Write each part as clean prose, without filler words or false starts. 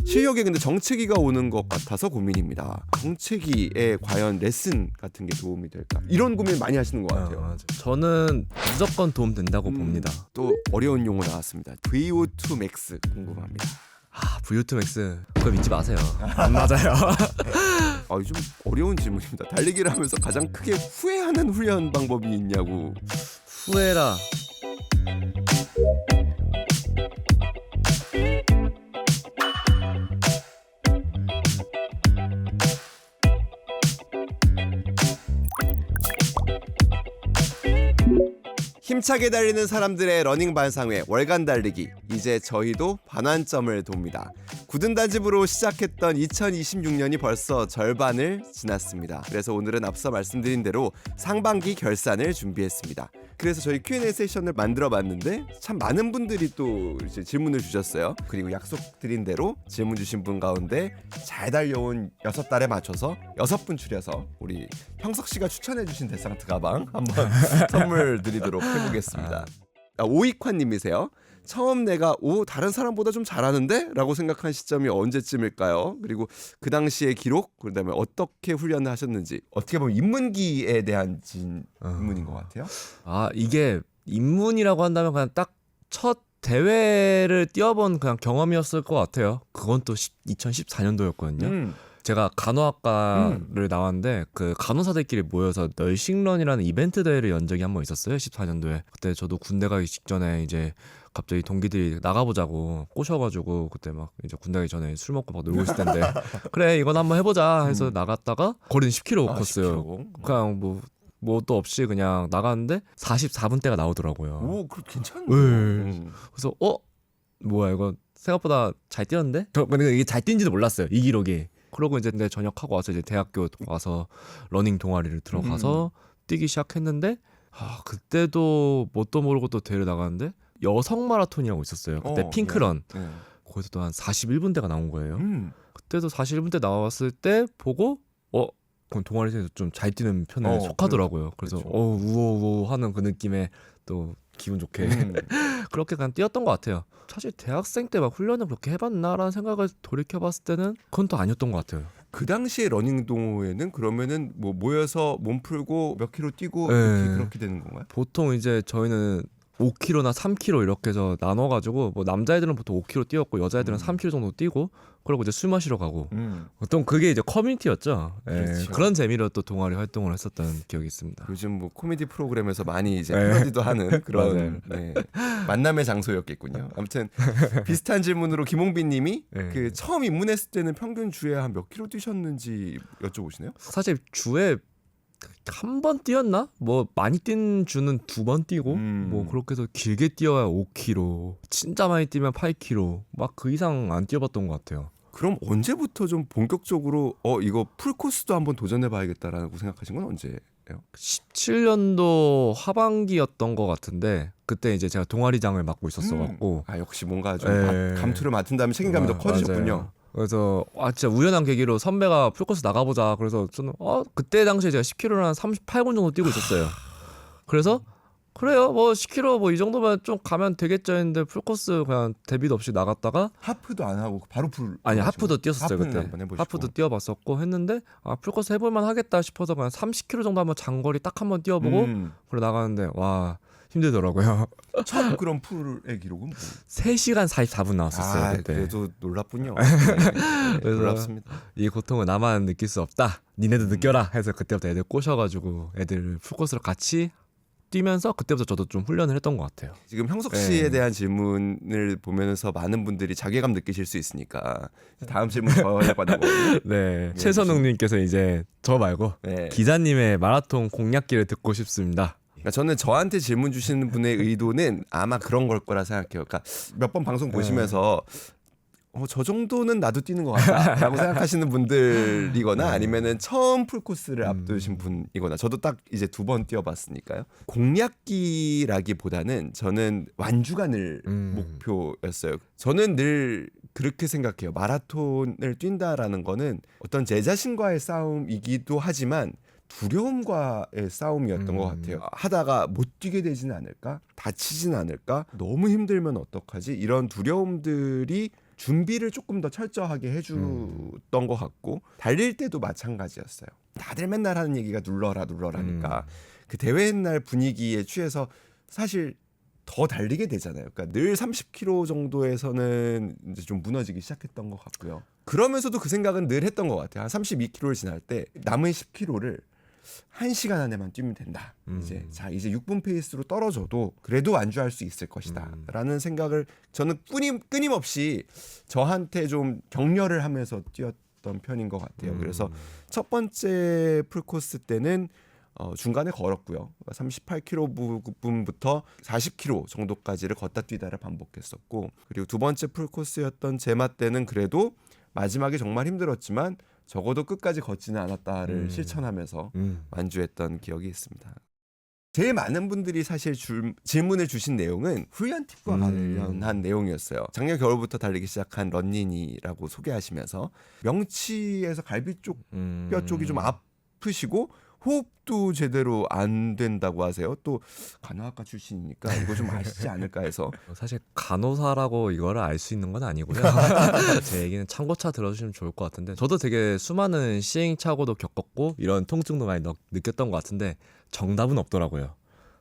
실력에 근데 정체기가 오는 것 같아서 고민입니다. 정체기에 과연 레슨 같은 게 도움이 될까? 이런 고민 많이 하시는 것 같아요. 맞아. 저는 무조건 도움 된다고 봅니다. 또 어려운 용어 나왔습니다. VO2 max 궁금합니다. VO2 max 그거 믿지 마세요. 안 맞아요. 요즘 어려운 질문입니다. 달리기를 하면서 가장 크게 후회하는 훈련 방법이 있냐고. 후회라. 힘차게 달리는 사람들의 러닝 반상회 월간 달리기, 이제 저희도 반환점을 돕니다. 굳은 다짐으로 시작했던 2026년이 벌써 절반을 지났습니다. 그래서 오늘은 앞서 말씀드린 대로 상반기 결산을 준비했습니다. 그래서 저희 Q&A 세션을 만들어 봤는데 참 많은 분들이 또 이제 질문을 주셨어요. 그리고 약속드린 대로 질문 주신 분 가운데 잘 달려온 6달에 맞춰서 6분 추려서 우리 형석 씨가 추천해 주신 데상트 가방 한번 선물 드리도록 해보겠습니다. 오익환님이세요. 처음 내가 다른 사람보다 좀 잘하는데? 라고 생각한 시점이 언제쯤일까요? 그리고 그 당시의 기록, 그다음에 어떻게 훈련을 하셨는지. 어떻게 보면 입문기에 대한 질문인 것 같아요. 이게 입문이라고 한다면 그냥 딱 첫 대회를 뛰어본 그냥 경험이었을 것 같아요. 그건 또 2014년도였거든요. 제가 간호학과를 나왔는데 그 간호사들끼리 모여서 널싱런이라는 이벤트 대회를 연 적이 한 번 있었어요. 14년도에. 그때 저도 군대 가기 직전에 이제 갑자기 동기들이 나가보자고 꼬셔가지고, 그때 막 이제 군대 가기 전에 술 먹고 막 놀고 있을 텐데 그래 이건 한번 해보자 해서 나갔다가 거리는 10km 컸어요. 10km. 그냥 뭐도 없이 그냥 나갔는데 44분대가 나오더라고요. 오, 그거 괜찮네. 그래서 뭐야 이거 생각보다 잘 뛰었는데? 근데 이게 잘 뛴지도 몰랐어요, 이 기록이. 그러고 이제 내 전역하고 와서 이제 대학교 와서 러닝 동아리를 들어가서 뛰기 시작했는데, 그때도 뭣도 모르고 또 대회를 나갔는데 여성 마라톤이라고 있었어요. 그때 핑크런. 거기서 또 한 41분대가 나온 거예요. 그때도 41분대 나왔을 때 보고 그럼 동아리에서 좀 잘 뛰는 편에 속하더라고요. 그래서 우오우오 하는 그 느낌에 또 기분 좋게 그렇게 그냥 뛰었던 것 같아요. 사실 대학생 때 막 훈련을 그렇게 해봤나라는 생각을 돌이켜봤을 때는 그건 또 아니었던 것 같아요. 그 당시에 러닝 동호회는 그러면은 뭐 모여서 몸 풀고 몇 킬로 뛰고 이렇게 그렇게 되는 건가요? 보통 이제 저희는 5km나 3km 이렇게 해서 나눠가지고, 뭐 남자애들은 보통 5km 뛰었고 여자애들은 3km 정도 뛰고, 그리고 이제 술 마시러 가고. 보통 그게 이제 커뮤니티였죠. 그렇죠. 그런 재미로 또 동아리 활동을 했었던 기억이 있습니다. 요즘 뭐 코미디 프로그램에서 많이 이제 패러디도 하는 그런 만남의 장소였겠군요. 아무튼 비슷한 질문으로 김홍빈님이 그 처음 입문했을 때는 평균 주에 한 몇 킬로 뛰셨는지 여쭤보시네요. 사실 주에 한 번 뛰었나? 뭐 많이 뛴 주는 2번 뛰고, 뭐 그렇게 해서 길게 뛰어야 5km, 진짜 많이 뛰면 8km, 막 그 이상 안 뛰어봤던 것 같아요. 그럼 언제부터 좀 본격적으로 이거 풀코스도 한번 도전해봐야겠다라고 생각하신 건 언제예요? 17년도 하반기였던 것 같은데, 그때 이제 제가 동아리장을 맡고 있었어갖고. 역시 뭔가 좀 감투를 맡은 다음에 책임감이 더 커지셨군요. 맞아요. 그래서 진짜 우연한 계기로 선배가 풀코스 나가보자. 그래서 저는 그때 당시에 제가 10km를 한 38분 정도 뛰고 있었어요. 그래서 그래요, 뭐 10km 뭐 이 정도면 좀 가면 되겠죠 했는데, 풀코스 그냥 데뷔도 없이 나갔다가 하프도 안 하고 바로 풀. 아니 하프도 뛰었었어요. 그때 한번 하프도 뛰어봤었고 했는데, 풀코스 해볼만 하겠다 싶어서 그냥 30km 정도 한번 장거리 딱 한번 뛰어보고 그래 나가는데 와 힘들더라고요. 첫 그런 풀의 기록은 뭐? 3시간 44분 나왔었어요. 그때. 그래도 놀랍군요. 그래서 놀랍습니다. 이 고통은 나만 느낄 수 없다, 니네도 느껴라 해서 그때부터 애들 꼬셔가지고 애들 풀코스를 같이 뛰면서 그때부터 저도 좀 훈련을 했던 것 같아요. 지금 형석 씨에 대한 질문을 보면서 많은 분들이 자괴감 느끼실 수 있으니까 다음 질문 더 해봐도 거거든요. 네, 최선웅님께서 이제 저 말고 기자님의 마라톤 공략기를 듣고 싶습니다. 그러니까 저는 저한테 질문 주시는 분의 의도는 아마 그런 걸 거라 생각해요. 그러니까 몇 번 방송 보시면서 저 정도는 나도 뛰는 것 같다라고 생각하시는 분들이거나 아니면은 처음 풀코스를 앞두신 분이거나, 저도 딱 이제 2번 뛰어봤으니까요. 공략기라기보다는 저는 완주가 늘 목표였어요. 저는 늘 그렇게 생각해요. 마라톤을 뛴다라는 거는 어떤 제 자신과의 싸움이기도 하지만 두려움과의 싸움이었던 것 같아요. 하다가 못 뛰게 되지는 않을까? 다치지는 않을까? 너무 힘들면 어떡하지? 이런 두려움들이 준비를 조금 더 철저하게 해주던 것 같고 달릴 때도 마찬가지였어요. 다들 맨날 하는 얘기가 눌러라니까 그 대회 날 분위기에 취해서 사실 더 달리게 되잖아요. 그러니까 늘 30km 정도에서는 이제 좀 무너지기 시작했던 것 같고요. 그러면서도 그 생각은 늘 했던 것 같아요. 한 32km를 지날 때 남은 10km를 1시간 안에만 뛰면 된다. 이제 6분 페이스로 떨어져도 그래도 완주할 수 있을 것이다. 라는 생각을 저는 끊임없이 저한테 좀 격려를 하면서 뛰었던 편인 것 같아요. 그래서 첫 번째 풀코스 때는 중간에 걸었고요. 38km 부분부터 40km 정도까지를 걷다 뛰다를 반복했었고, 그리고 두 번째 풀코스였던 제마 때는 그래도 마지막에 정말 힘들었지만 적어도 끝까지 걷지는 않았다를 실천하면서 완주했던 기억이 있습니다. 제일 많은 분들이 사실 질문을 주신 내용은 훈련 팁과 관련한 내용이었어요. 작년 겨울부터 달리기 시작한 런닝이라고 소개하시면서 명치에서 갈비 쪽 뼈 쪽이 좀 아프시고 호흡도 제대로 안 된다고 하세요. 또 간호학과 출신이니까 이거 좀 아시지 않을까 해서. 사실 간호사라고 이거를 알 수 있는 건 아니고요. 제 얘기는 참고차 들어주시면 좋을 것 같은데, 저도 되게 수많은 시행착오도 겪었고 이런 통증도 많이 느꼈던 것 같은데 정답은 없더라고요.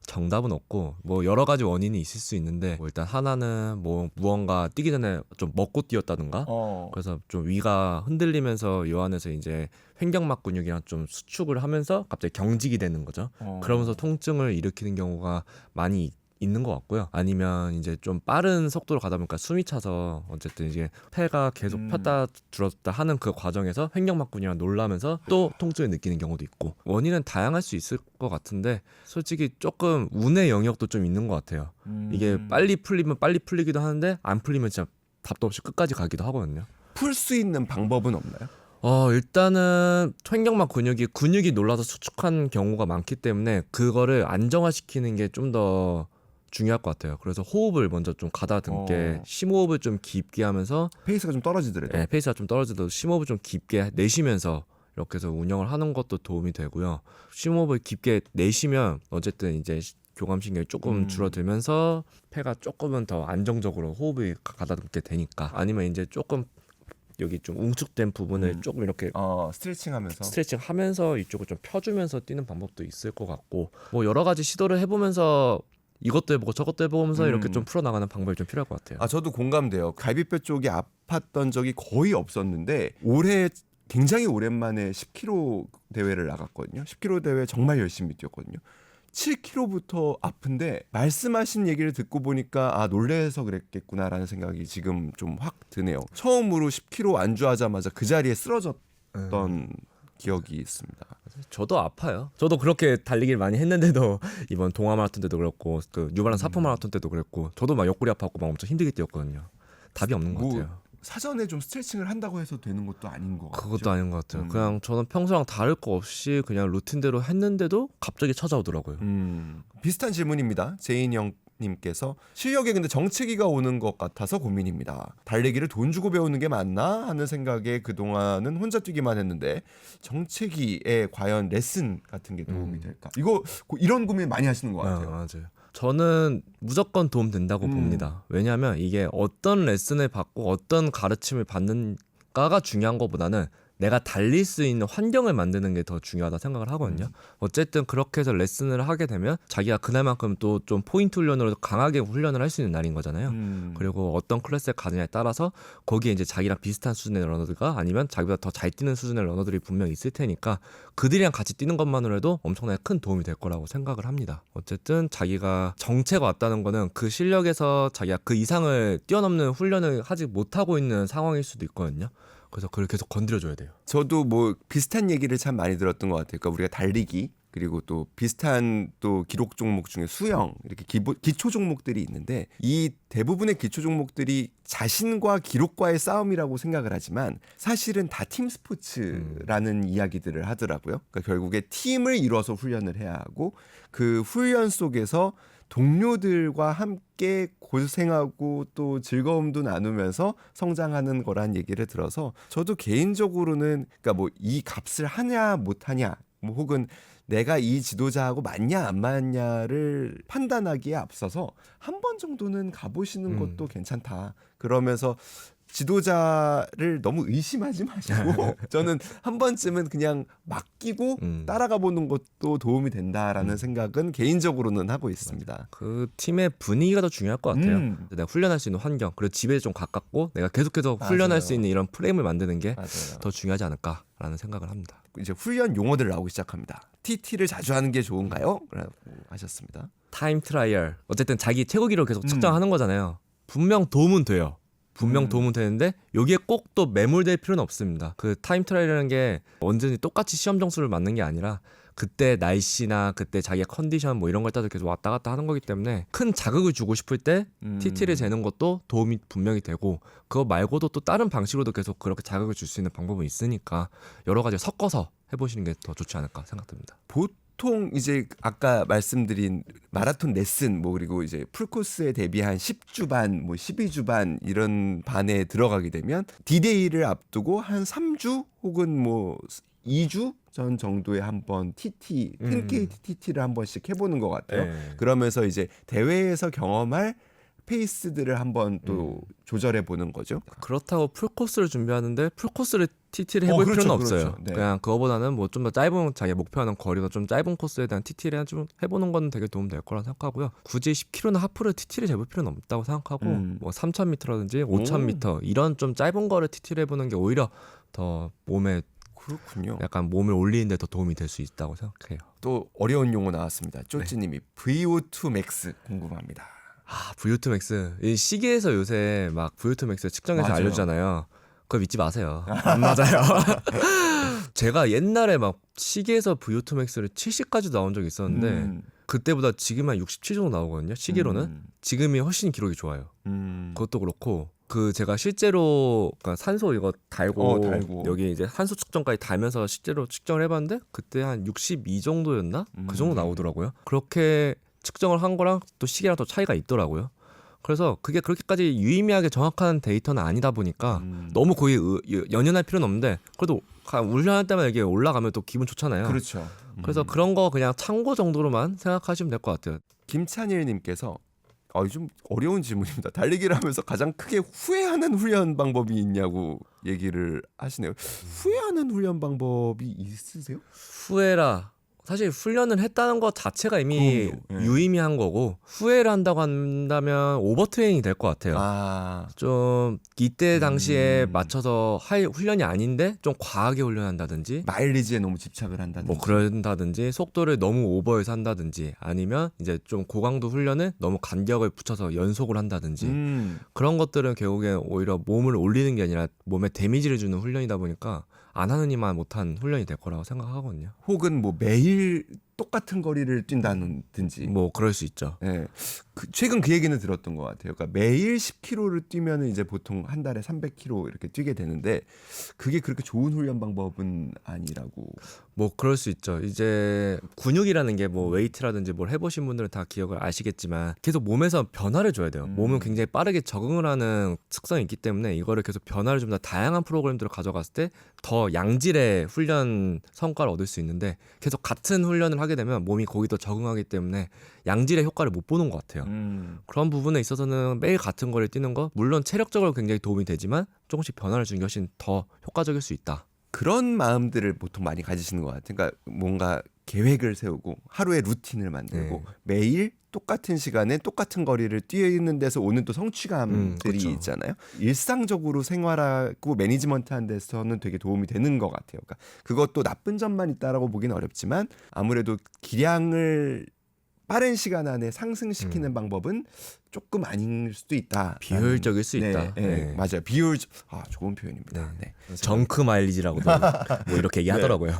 정답은 없고 뭐 여러 가지 원인이 있을 수 있는데, 뭐 일단 하나는 뭐 무언가 뛰기 전에 좀 먹고 뛰었다든가, 그래서 좀 위가 흔들리면서 요 안에서 이제 횡격막 근육이랑 좀 수축을 하면서 갑자기 경직이 되는 거죠. 그러면서 통증을 일으키는 경우가 많이 있는 것 같고요. 아니면 이제 좀 빠른 속도로 가다 보니까 숨이 차서 어쨌든 이제 폐가 계속 폈다 줄었다 하는 그 과정에서 횡격막 근육이랑 놀라면서 또 통증을 느끼는 경우도 있고, 원인은 다양할 수 있을 것 같은데 솔직히 조금 운의 영역도 좀 있는 것 같아요. 이게 빨리 풀리면 빨리 풀리기도 하는데 안 풀리면 진짜 답도 없이 끝까지 가기도 하거든요. 풀 수 있는 방법은 없나요? 일단은 횡격막 근육이 놀라서 수축한 경우가 많기 때문에 그거를 안정화시키는 게 좀 더 중요할 것 같아요. 그래서 호흡을 먼저 좀 가다듬게 심호흡을 좀 깊게 하면서, 페이스가 좀 떨어지더라도. 네, 페이스가 좀 떨어지더라도 심호흡을 좀 깊게 내쉬면서 이렇게 해서 운영을 하는 것도 도움이 되고요. 심호흡을 깊게 내쉬면 어쨌든 이제 교감신경이 조금 줄어들면서 폐가 조금은 더 안정적으로 호흡이 가다듬게 되니까. 아니면 이제 조금 여기 좀 웅축된 부분을 조금 이렇게 스트레칭 하면서 이쪽을 좀 펴주면서 뛰는 방법도 있을 것 같고, 뭐 여러 가지 시도를 해보면서 이것도 해보고 저것도 해보면서 이렇게 좀 풀어나가는 방법이 좀 필요할 것 같아요. 저도 공감돼요. 갈비뼈 쪽이 아팠던 적이 거의 없었는데 올해 굉장히 오랜만에 10km 대회를 나갔거든요. 10km 대회 정말 열심히 뛰었거든요. 7km부터 아픈데 말씀하신 얘기를 듣고 보니까 놀래서 그랬겠구나라는 생각이 지금 좀 확 드네요. 처음으로 10km 안주하자마자 그 자리에 쓰러졌던 기억이 있습니다. 저도 아파요. 저도 그렇게 달리기를 많이 했는데도 이번 동아 마라톤 때도 그랬고 그 뉴발란스 하프 마라톤 때도 그랬고 저도 막 옆구리 아팠고 막 엄청 힘들게 뛰었거든요. 답이 없는 것 같아요. 사전에 좀 스트레칭을 한다고 해서 되는 것도 아닌 것 같아요. 그것도 아닌 것 같아요. 그냥 저는 평소랑 다를 거 없이 그냥 루틴대로 했는데도 갑자기 찾아오더라고요. 비슷한 질문입니다. 제인영 님께서 실력에 근데 정체기가 오는 것 같아서 고민입니다. 달리기를 돈 주고 배우는 게 맞나 하는 생각에 그동안은 혼자 뛰기만 했는데 정체기에 과연 레슨 같은 게 도움이 될까? 이런 고민 많이 하시는 것 같아요. 맞아요. 저는 무조건 도움 된다고 봅니다. 왜냐하면 이게 어떤 레슨을 받고 어떤 가르침을 받는가가 중요한 것보다는 내가 달릴 수 있는 환경을 만드는 게 더 중요하다 생각을 하거든요. 어쨌든 그렇게 해서 레슨을 하게 되면 자기가 그날만큼 또 좀 포인트 훈련으로 강하게 훈련을 할 수 있는 날인 거잖아요. 그리고 어떤 클래스에 가느냐에 따라서 거기에 이제 자기랑 비슷한 수준의 러너들과 아니면 자기보다 더 잘 뛰는 수준의 러너들이 분명히 있을 테니까 그들이랑 같이 뛰는 것만으로도 엄청나게 큰 도움이 될 거라고 생각을 합니다. 어쨌든 자기가 정체가 왔다는 거는 그 실력에서 자기가 그 이상을 뛰어넘는 훈련을 하지 못하고 있는 상황일 수도 있거든요. 그래서 그걸 계속 건드려줘야 돼요. 저도 뭐 비슷한 얘기를 참 많이 들었던 것 같아요. 그러니까 우리가 달리기 그리고 또 비슷한 또 기록 종목 중에 수영 이렇게 기초 종목들이 있는데 이 대부분의 기초 종목들이 자신과 기록과의 싸움이라고 생각을 하지만 사실은 다 팀 스포츠라는 이야기들을 하더라고요. 그러니까 결국에 팀을 이뤄서 훈련을 해야 하고 그 훈련 속에서 동료들과 함께 고생하고 또 즐거움도 나누면서 성장하는 거란 얘기를 들어서 저도 개인적으로는 그러니까 뭐 이 값을 하냐 못하냐 뭐 혹은 내가 이 지도자하고 맞냐 안 맞냐를 판단하기에 앞서서 한 번 정도는 가보시는 것도 괜찮다. 그러면서 지도자를 너무 의심하지 마시고 저는 한 번쯤은 그냥 맡기고 따라가 보는 것도 도움이 된다라는 생각은 개인적으로는 하고 있습니다. 그 팀의 분위기가 더 중요할 것 같아요. 내가 훈련할 수 있는 환경, 그리고 집에 좀 가깝고 내가 계속해서 훈련할 맞아요. 수 있는 이런 프레임을 만드는 게 맞아요. 더 중요하지 않을까라는 생각을 합니다. 이제 훈련 용어들 나오기 시작합니다. TT를 자주 하는 게 좋은가요? 라고 하셨습니다. 타임 트라이얼, 어쨌든 자기 최고 기록을 계속 측정하는 거잖아요. 분명 도움은 돼요. 분명 도움은 되는데 여기에 꼭 또 매몰될 필요는 없습니다. 그 타임 트라이얼이라는 게 언제든지 똑같이 시험 점수를 맞는 게 아니라 그때 날씨나 그때 자기의 컨디션 뭐 이런 걸 따져 계속 왔다 갔다 하는 거기 때문에 큰 자극을 주고 싶을 때 TT를 재는 것도 도움이 분명히 되고, 그거 말고도 또 다른 방식으로도 계속 그렇게 자극을 줄 수 있는 방법은 있으니까 여러 가지 섞어서 해보시는 게 더 좋지 않을까 생각됩니다. 보통 이제 아까 말씀드린 마라톤 레슨 뭐 그리고 이제 풀코스에 대비한 10주 반, 뭐 12주 반 이런 반에 들어가게 되면 디데이를 앞두고 한 3주 혹은 뭐 2주 전 정도에 한번 TT, 핀케이트 TT를 한 번씩 해보는 것 같아요. 네. 그러면서 이제 대회에서 경험할 페이스들을 한번 또 조절해 보는 거죠. 그렇다고 풀코스를 준비하는데 풀코스를 TT를 해볼 그렇죠, 필요는 그렇죠. 없어요. 네. 그냥 그거보다는 뭐 좀 더 짧은, 자기가 목표하는 거리가 좀 짧은 코스에 대한 TT를 좀 해보는 건 되게 도움 될 거라 생각하고요. 굳이 10km나 하프를 TT를 재볼 필요는 없다고 생각하고 뭐 3000m라든지 5000m 이런 좀 짧은 거를 TT를 해보는 게 오히려 더 몸에 그렇군요. 약간 몸을 올리는 데 더 도움이 될 수 있다고 생각해요. 또 어려운 용어 나왔습니다. 쪼찌님이 VO2 max 궁금합니다. VO2 max, 이 시계에서 요새 막 VO2 max 측정해서 맞아요. 알려주잖아요. 그거 믿지 마세요. 안 맞아요. 제가 옛날에 막 시계에서 VO2 max를 70까지 나온 적이 있었는데 그때보다 지금 한 67 정도 나오거든요. 시계로는. 지금이 훨씬 기록이 좋아요. 그것도 그렇고 그 제가 실제로 그러니까 산소 이거 달고 여기 이제 산소 측정까지 달면서 실제로 측정을 해봤는데 그때 한 62 정도였나? 그 정도 나오더라고요. 그렇게 측정을 한 거랑 또 시계랑 또 차이가 있더라고요. 그래서 그게 그렇게까지 유의미하게 정확한 데이터는 아니다 보니까 너무 거의 연연할 필요는 없는데 그래도 훈련할 때만 이게 올라가면 또 기분 좋잖아요. 그렇죠. 그래서 그런 거 그냥 참고 정도로만 생각하시면 될 것 같아요. 김찬일님께서 좀 어려운 질문입니다. 달리기를 하면서 가장 크게 후회하는 훈련 방법이 있냐고 얘기를 하시네요. 후회하는 훈련 방법이 있으세요? 후회라. 사실 훈련을 했다는 것 자체가 이미 그럼요. 네. 유의미한 거고 후회를 한다고 한다면 오버트레이닝이 될 것 같아요. 좀 이때 당시에 맞춰서 할 훈련이 아닌데 좀 과하게 훈련한다든지 마일리지에 너무 집착을 한다든지 뭐 그런다든지 속도를 너무 오버해서 한다든지 아니면 이제 좀 고강도 훈련을 너무 간격을 붙여서 연속을 한다든지 그런 것들은 결국에 오히려 몸을 올리는 게 아니라 몸에 데미지를 주는 훈련이다 보니까 안 하는 이만 못한 훈련이 될 거라고 생각하거든요. 혹은 뭐 매일 똑같은 거리를 뛴다든지 뭐 그럴 수 있죠. 네. 최근 그 얘기는 들었던 것 같아요. 그러니까 매일 10km를 뛰면 이제 보통 한 달에 300km 이렇게 뛰게 되는데 그게 그렇게 좋은 훈련 방법은 아니라고. 뭐 그럴 수 있죠. 이제 근육이라는 게 뭐 웨이트라든지 뭘 해보신 분들은 다 기억을 아시겠지만 계속 몸에서 변화를 줘야 돼요. 몸은 굉장히 빠르게 적응을 하는 특성이 있기 때문에 이거를 계속 변화를 좀 더 다양한 프로그램들을 가져갔을 때 더 양질의 훈련 성과를 얻을 수 있는데 계속 같은 훈련을 하게 되면 몸이 거기 더 적응하기 때문에 양질의 효과를 못 보는 것 같아요. 그런 부분에 있어서는 매일 같은 거리를 뛰는 거 물론 체력적으로 굉장히 도움이 되지만 조금씩 변화를 주는 게 훨씬 더 효과적일 수 있다. 그런 마음들을 보통 많이 가지시는 것 같아요. 그러니까 뭔가 계획을 세우고 하루의 루틴을 만들고 매일 똑같은 시간에 똑같은 거리를 뛰는 데서 오는 또 성취감들이 그렇죠. 있잖아요. 일상적으로 생활하고 매니지먼트하는 데서는 되게 도움이 되는 것 같아요. 그러니까 그것도 나쁜 점만 있다라고 보기는 어렵지만 아무래도 기량을 빠른 시간 안에 상승시키는 방법은 조금 아닐 수도 있다. 비효율적일 수 있다. 네. 맞아요. 좋은 표현입니다. 네. 정크 마일리지라고도 뭐 이렇게 얘기하더라고요.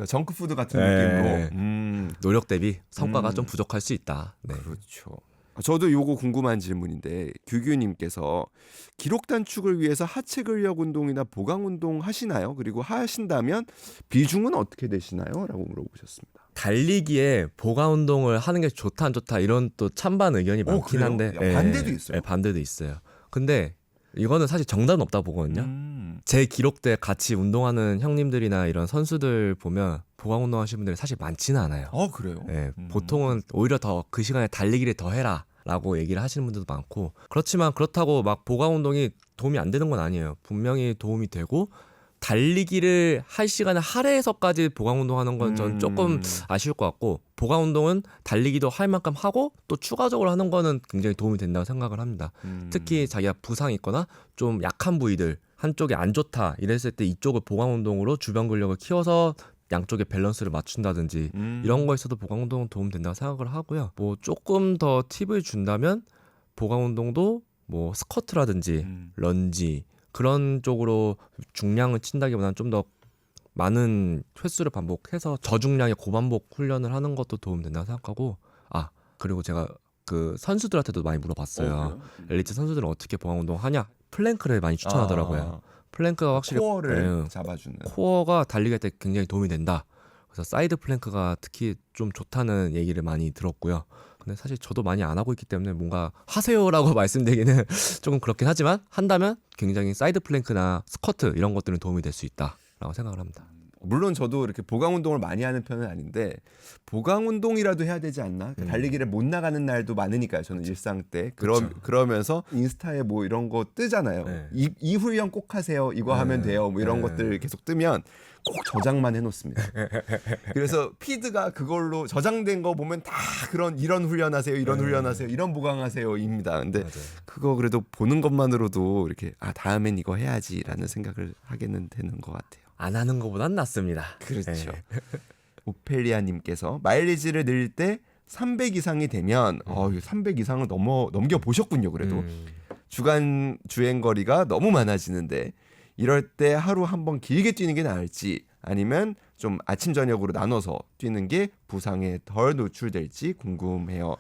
정크푸드 같은 네. 느낌으로 노력 대비 성과가 좀 부족할 수 있다. 네. 그렇죠. 저도 요거 궁금한 질문인데 규규님께서 기록 단축을 위해서 하체 근력 운동이나 보강 운동 하시나요? 그리고 하신다면 비중은 어떻게 되시나요? 라고 물어보셨습니다. 달리기에 보강 운동을 하는 게 좋다 안 좋다 이런 또 찬반 의견이 많긴 그래요? 한데 반대도 있어요? 네, 반대도 있어요. 근데 이거는 사실 정답은 없다 보거든요. 제 기록 때 같이 운동하는 형님들이나 이런 선수들 보면 보강 운동 하시는 분들이 사실 많지는 않아요. 그래요? 네, 보통은 오히려 더 그 시간에 달리기를 더 해라 라고 얘기를 하시는 분들도 많고 그렇지만 그렇다고 막 보강 운동이 도움이 안 되는 건 아니에요. 분명히 도움이 되고 달리기를 할 시간을 할애해서까지 보강 운동하는 건 전 조금 아쉬울 것 같고 보강 운동은 달리기도 할 만큼 하고 또 추가적으로 하는 거는 굉장히 도움이 된다고 생각을 합니다. 특히 자기가 부상이 있거나 좀 약한 부위들 한쪽이 안 좋다 이랬을 때 이쪽을 보강 운동으로 주변 근력을 키워서 양쪽의 밸런스를 맞춘다든지 이런 거에서도 보강 운동은 도움 된다고 생각을 하고요. 뭐 조금 더 팁을 준다면 보강 운동도 뭐 스쿼트라든지 런지 그런 쪽으로 중량을 친다기보다는 좀 더 많은 횟수를 반복해서 저중량의 고반복 훈련을 하는 것도 도움 된다고 생각하고 그리고 제가 그 선수들한테도 많이 물어봤어요. 엘리트 선수들은 어떻게 보강 운동 하냐? 플랭크를 많이 추천하더라고요. 플랭크가 확실히 코어를 잡아주는. 코어가 달리기 때 굉장히 도움이 된다. 그래서 사이드 플랭크가 특히 좀 좋다는 얘기를 많이 들었고요. 근데 사실 저도 많이 안 하고 있기 때문에 뭔가 하세요라고 말씀드리기는 조금 그렇긴 하지만 한다면 굉장히 사이드 플랭크나 스쿼트 이런 것들은 도움이 될 수 있다라고 생각을 합니다. 물론 저도 이렇게 보강 운동을 많이 하는 편은 아닌데 보강 운동이라도 해야 되지 않나? 달리기를 못 나가는 날도 많으니까요. 저는 일상 때 그러면서 인스타에 뭐 이런 거 뜨잖아요. 네. 이 훈련 꼭 하세요. 이거 하면 돼요. 뭐 이런 것들 계속 뜨면 꼭 저장만 해놓습니다. 그래서 피드가 그걸로 저장된 거 보면 다 이런 훈련하세요, 이런 훈련하세요, 이런 보강하세요입니다. 근데 맞아요. 그거 그래도 보는 것만으로도 이렇게 다음엔 이거 해야지라는 생각을 하게는 되는 것 같아요. 안 하는 것보단 낫습니다. 그렇죠. 네. 오펠리아님께서 마일리지를 늘 때 300 이상이 되면 300 이상을 넘겨 보셨군요. 그래도 주간 주행 거리가 너무 많아지는데 이럴 때 하루 한 번 길게 뛰는 게 나을지 아니면 좀 아침 저녁으로 나눠서 뛰는 게 부상에 덜 노출될지 궁금해요.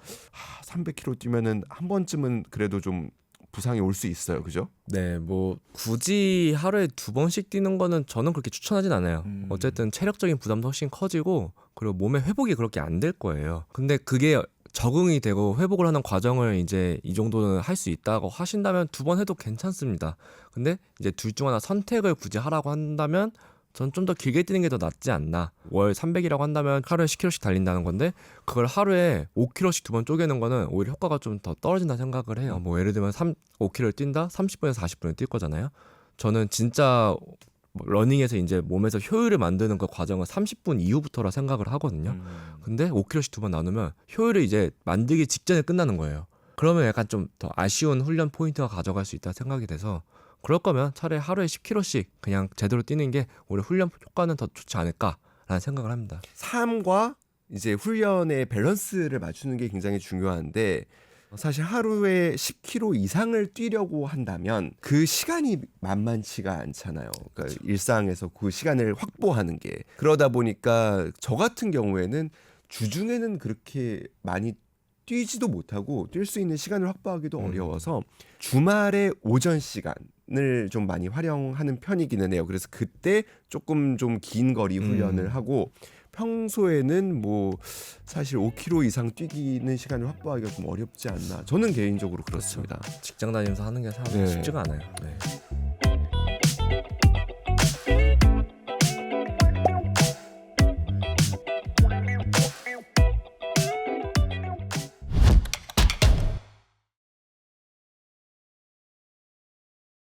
300km 뛰면은 한 번쯤은 그래도 좀 부상이 올 수 있어요. 그죠? 네, 뭐 굳이 하루에 2번씩 뛰는 거는 저는 그렇게 추천하진 않아요. 어쨌든 체력적인 부담도 훨씬 커지고 그리고 몸의 회복이 그렇게 안 될 거예요. 근데 그게 적응이 되고 회복을 하는 과정을 이제 이 정도는 할 수 있다고 하신다면 2번 해도 괜찮습니다. 근데 이제 둘 중 하나 선택을 굳이 하라고 한다면 전 좀 더 길게 뛰는 게 더 낫지 않나. 월 300이라고 한다면 하루에 10km씩 달린다는 건데 그걸 하루에 5km씩 2번 쪼개는 거는 오히려 효과가 좀 더 떨어진다 생각을 해요. 뭐 예를 들면 5km를 뛴다 30분에서 40분을 뛸 거잖아요. 저는 진짜 러닝에서 이제 몸에서 효율을 만드는 그 과정은 30분 이후부터라 생각을 하거든요. 근데 5km씩 2번 나누면 효율을 이제 만들기 직전에 끝나는 거예요. 그러면 약간 좀 더 아쉬운 훈련 포인트가 가져갈 수 있다 생각이 돼서 그럴 거면 차라리 하루에 10km씩 그냥 제대로 뛰는 게 오히려 훈련 효과는 더 좋지 않을까라는 생각을 합니다. 삶과 이제 훈련의 밸런스를 맞추는 게 굉장히 중요한데 사실 하루에 10km 이상을 뛰려고 한다면 그 시간이 만만치가 않잖아요. 그러니까 일상에서 그 시간을 확보하는 게 그러다 보니까 저 같은 경우에는 주중에는 그렇게 많이 뛰지도 못하고 뛸 수 있는 시간을 확보하기도 어려워서 주말에 오전 시간을 좀 많이 활용하는 편이기는 해요. 그래서 그때 조금 좀 긴 거리 훈련을 하고 평소에는 뭐 사실 5km 이상 뛰기는 시간을 확보하기가 좀 어렵지 않나. 저는 개인적으로 그렇습니다. 직장 다니면서 하는 게 사실 네. 쉽지가 않아요. 네.